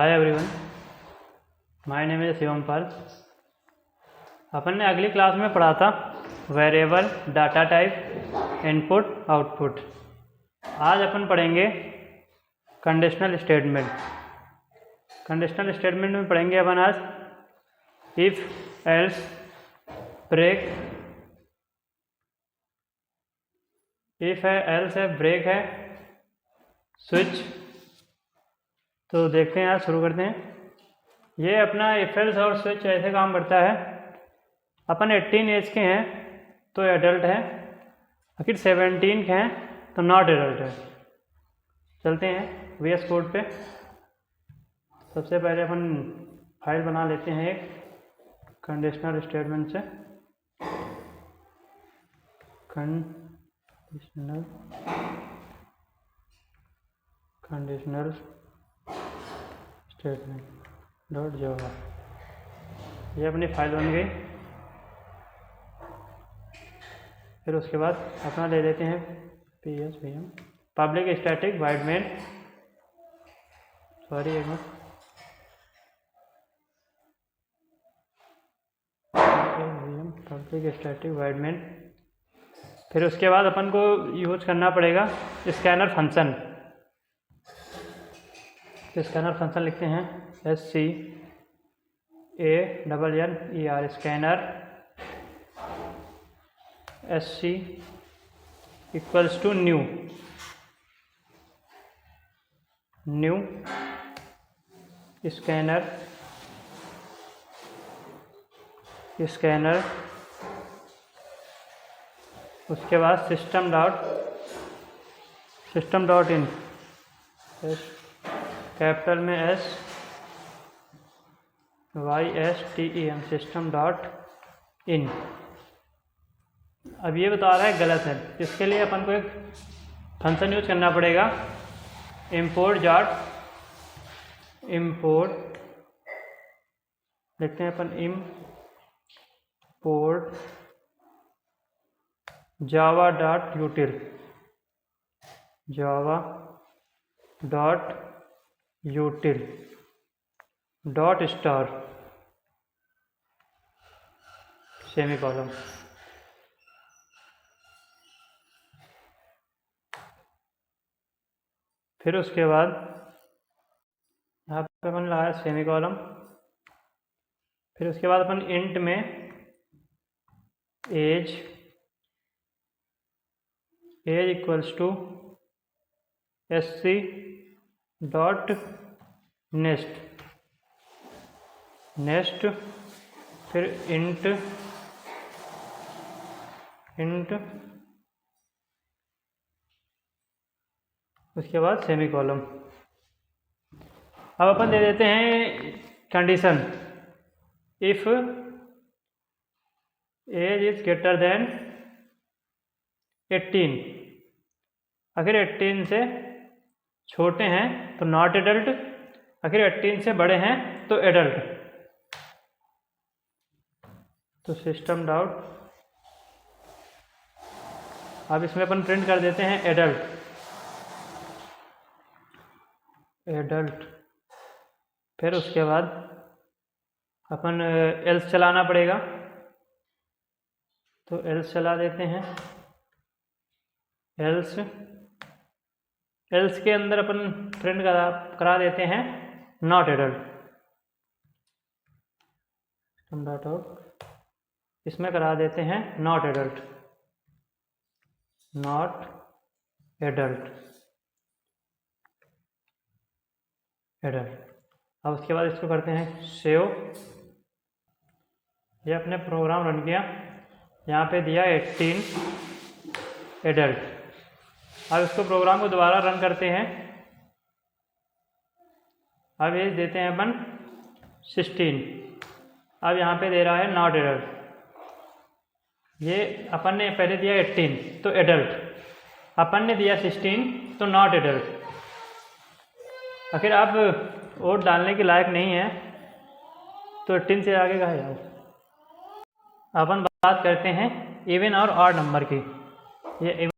Hi everyone, my name is Shivam Pal. अपन ने अगली क्लास में पढ़ा था variable, data type, input, output. आज अपन पढ़ेंगे कंडीशनल स्टेटमेंट। कंडीशनल स्टेटमेंट में पढ़ेंगे अपन आज इफ, एल्स, ब्रेक। इफ है, एल्स है, ब्रेक है, स्विच। तो देखते हैं, आज शुरू करते हैं। ये अपना इफ एल्स और स्विच ऐसे काम करता है। अपन 18 एज के हैं तो एडल्ट है, आखिर 17 के हैं तो नॉट एडल्ट है। चलते हैं VS कोड पे। सबसे पहले अपन फाइल बना लेते हैं एक कंडीशनल स्टेटमेंट से। कंडीशनल स्टेटमेंट डॉट जावा। ये अपनी फाइल बन गई। फिर उसके बाद अपना ले लेते हैं PSVM public static void main. Sorry, एक minute. Public static void main. फिर उसके बाद अपन को यूज करना पड़ेगा स्कैनर फंक्शन। स्कैनर फंक्शन लिखते हैं SCANNER, scanner. SC equals to new scanner उसके बाद सिस्टम डॉट इन, कैपिटल में SYSTEM, सिस्टम डॉट इन। अब ये बता रहा है गलत है, इसके लिए अपन को एक फंक्शन यूज करना पड़ेगा import देखते हैं अपन import java dot util dot star semicolon. फिर उसके बाद यहाँ पे अपन लगाया सेमीकोलन। फिर उसके बाद अपन इंट में age equals to SC dot next. फिर इंट उसके बाद सेमीकोलन। अब अपन दे देते हैं condition if age is greater than 18। अगर 18 से छोटे हैं तो नॉट एडल्ट, अगर 18 से बड़े हैं तो एडल्ट। तो सिस्टम डॉट, अब इसमें अपन प्रिंट कर देते हैं एडल्ट। फिर उसके बाद अपन एल्स चलाना पड़ेगा, तो एल्स चला देते हैं। एल्स के अंदर अपन प्रिंट करा देते हैं not adult. System dot out, इसमें करा देते हैं नॉट एडल्ट। अब उसके बाद इसको करते हैं सेव। ये अपने प्रोग्राम रन किया, यहाँ पे दिया 18 एडल्ट। अब इसको प्रोग्राम को दोबारा रन करते हैं। अब ये देते हैं अपन 16। अब यहाँ पे दे रहा है नॉट एडल्ट। ये अपन ने पहले दिया 18 तो एडल्ट, अपन ने दिया 16 तो नॉट एडल्ट। आखिर आप वोट डालने के लायक नहीं है तो 18 से आगे कहाँ जाओ। अपन बात करते हैं इवन और ऑड नंबर की। ये